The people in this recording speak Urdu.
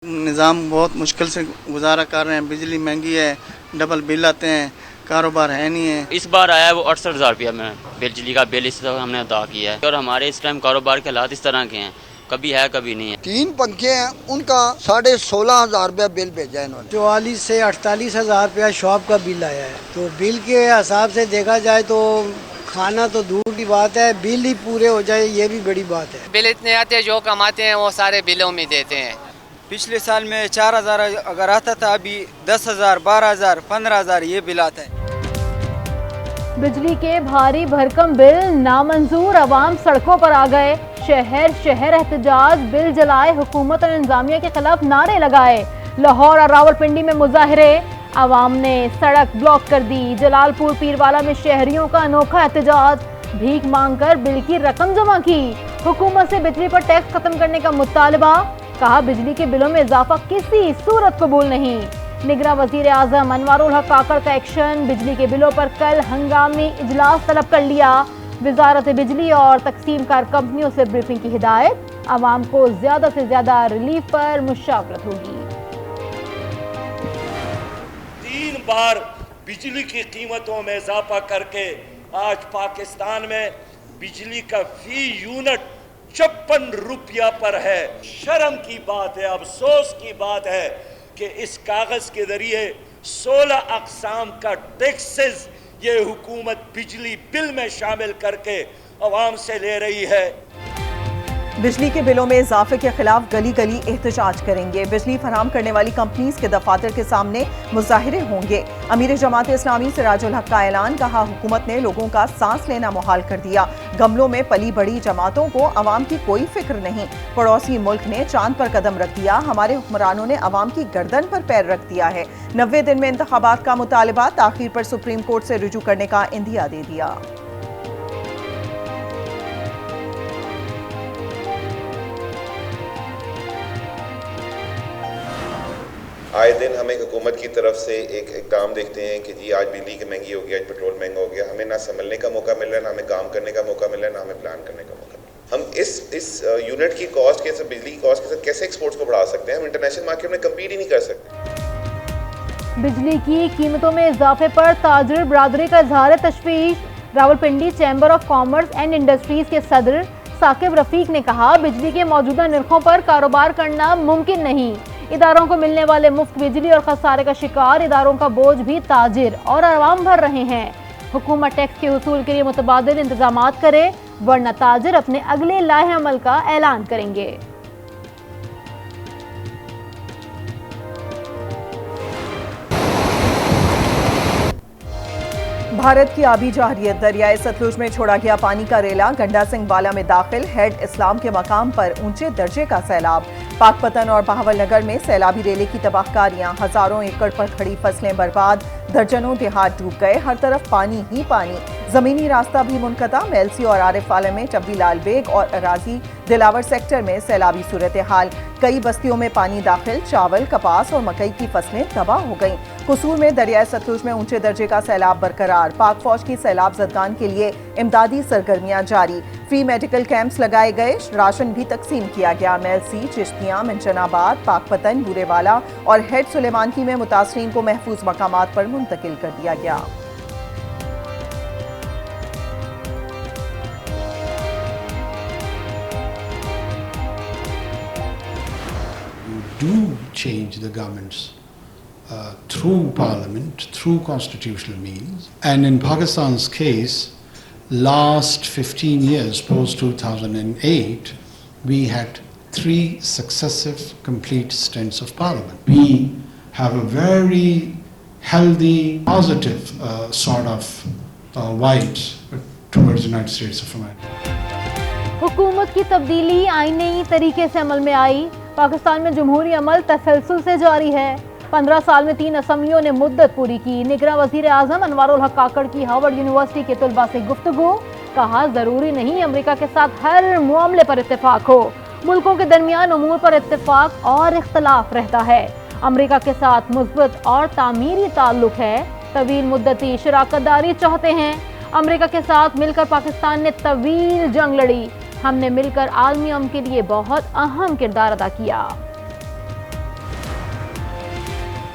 نظام بہت مشکل سے گزارا کر رہے ہیں، بجلی مہنگی ہے، ڈبل بل آتے ہیں، کاروبار ہے نہیں ہے۔ اس بار آیا ہے وہ 68,000 روپیہ میں بجلی کا بل اس طرح ہم نے ادا کیا ہے، اور ہمارے اس ٹائم کاروبار کے حالات اس طرح کے ہیں، کبھی ہے کبھی نہیں ہے۔ 3 پنکھے ہیں، ان کا 16,500 روپیہ بل بھیجا ہے انہوں نے۔ 44 سے 48,000 روپیہ شاپ کا بل آیا ہے، تو بل کے حساب سے دیکھا جائے تو کھانا تو دور کی بات ہے، بل ہی پورے ہو جائے یہ بھی بڑی بات ہے۔ بل اتنے آتے ہیں، جو کماتے ہیں وہ سارے بلوں میں دیتے ہیں۔ پچھلے سال میں 4,000 اگر آتا تھا، ابھی 10,000 12,000 15,000 یہ بل آتا ہے۔ بجلی کے بھاری بھرکم بل نامنظور، عوام سڑکوں پر آ گئے، شہر شہر احتجاج، بل جلائے، حکومت اور انتظامیہ کے خلاف نعرے لگائے۔ لاہور اور راولپنڈی میں مظاہرے، عوام نے سڑک بلاک کر دی۔ جلال پور پیروالا میں شہریوں کا انوکھا احتجاج، بھیک مانگ کر بل کی رقم جمع کی۔ حکومت سے بجلی پر ٹیکس ختم کرنے کا مطالبہ، کہا بجلی کے بلوں میں اضافہ کسی صورت قبول نہیں۔ نگراں وزیر اعظم انوار الحق کاکڑ کا ایکشن، بجلی کے بلوں پر کل ہنگامی اجلاس طلب کر لیا۔ وزارت بجلی اور تقسیم کار کمپنیوں سے بریفنگ کی ہدایت، عوام کو زیادہ سے زیادہ ریلیف پر مشاورت ہوگی۔ 3 بار بجلی کی قیمتوں میں اضافہ کر کے آج پاکستان میں بجلی کا فی یونٹ 56 روپیہ پر ہے۔ شرم کی بات ہے، افسوس کی بات ہے کہ اس کاغذ کے ذریعے 16 اقسام کا ٹیکسز یہ حکومت بجلی بل میں شامل کر کے عوام سے لے رہی ہے۔ بجلی کے بلوں میں اضافے کے خلاف گلی گلی احتجاج کریں گے۔ بجلی فراہم کرنے والی کمپنیز کے دفاتر کے سامنے مظاہرے ہوں گے۔ امیر جماعت اسلامی سراج الحق کا اعلان، کہا حکومت نے لوگوں کا سانس لینا محال کر دیا۔ گملوں میں پلی بڑی جماعتوں کو عوام کی کوئی فکر نہیں۔ پڑوسی ملک نے چاند پر قدم رکھ دیا، ہمارے حکمرانوں نے عوام کی گردن پر پیر رکھ دیا ہے۔ 90 دن میں انتخابات کا مطالبہ، تاخیر پر سپریم کورٹ سے رجوع کرنے کا عندیہ دے دیا۔ آئے دن ہمیں حکومت کی طرف سے ایک اقدام دیکھتے ہیں کہ جی آج بجلی کی مہنگی ہو گیا، آج پیٹرول مہنگا ہو گیا، ہمیں نہ سنبھلنے کا موقع مل رہا ہے، نہ ہمیں کام کرنے کا موقع مل رہا ہے، نہ ہمیں پلان کرنے کا موقع مل رہا ہے۔ ہم اس یونٹ کی کاسٹ کے ساتھ، بجلی کی کاسٹ کے ساتھ کیسے ایکسپورٹس کو بڑھا سکتے ہیں؟ ہم انٹرنیشنل مارکیٹ میں کمپیٹ ہی نہیں کر سکتے۔ بجلی کی قیمتوں میں اضافے پر تاجر برادری کا اظہار تشویش، Rawalpindi chamber of commerce and industries کے صدر ثاقب رفیق نے کہا بجلی کے موجودہ نرخوں پر کاروبار کرنا ممکن نہیں۔ اداروں کو ملنے والے مفت بجلی اور خسارے کا شکار اداروں کا بوجھ بھی تاجر اور عوام بھر رہے ہیں۔ حکومت ٹیکس کے حصول کے لیے متبادل انتظامات کرے، ورنہ تاجر اپنے اگلے لائحہ عمل کا اعلان کریں گے۔ بھارت کی آبی جارحیت، دریائے ستلج میں چھوڑا گیا پانی کا ریلا گنڈا سنگھ والا میں داخل، ہیڈ اسلام کے مقام پر اونچے درجے کا سیلاب۔ پاک پتن اور بہاول نگر میں سیلابی ریلے کی تباہ کاریاں، ہزاروں ایکڑ پر کھڑی فصلیں برباد، درجنوں دیہات ڈوب گئے، ہر طرف پانی ہی پانی، زمینی راستہ بھی منقطع۔ میلسی اور عارف والے میں چبی لال بیگ اور اراضی دلاور سیکٹر میں سیلابی صورتحال، کئی بستیوں میں پانی داخل، چاول، کپاس اور مکئی کی فصلیں تباہ ہو گئیں۔ قصور میں دریائے ستلج میں اونچے درجے کا سیلاب برقرار، پاک فوج کی سیلاب زدگان کے لیے امدادی سرگرمیاں جاری، فری میڈیکل کیمپس لگائے گئے، راشن بھی تقسیم کیا گیا۔ میلسی، چشتیاں، منچن آباد، پاک پتن، بورے والا اور ہیڈ سلیمانکی میں متاثرین کو محفوظ مقامات پر منتقل کر دیا گیا۔ do change the governments through parliament, through constitutional means. And in Pakistan's case, last 15 years, post-2008, we had 3 successive complete stints of parliament. We have a very healthy, positive sort of vibes towards the United States of America. حکومت کی تبدیلی آئینی طریقے سے عمل میں آئی، پاکستان میں جمہوری عمل تسلسل سے جاری ہے۔ 15 سال میں 3 اسمبلیوں نے مدت پوری کی۔ نگراں وزیر اعظم انوار الحق کاکڑ کی ہارورڈ یونیورسٹی کے طلباء سے گفتگو، کہا ضروری نہیں امریکہ کے ساتھ ہر معاملے پر اتفاق ہو، ملکوں کے درمیان امور پر اتفاق اور اختلاف رہتا ہے۔ امریکہ کے ساتھ مثبت اور تعمیری تعلق ہے، طویل مدتی شراکت داری چاہتے ہیں۔ امریکہ کے ساتھ مل کر پاکستان نے طویل جنگ لڑی، ہم نے مل کر عالمی امن کے لیے بہت اہم کردار ادا کیا۔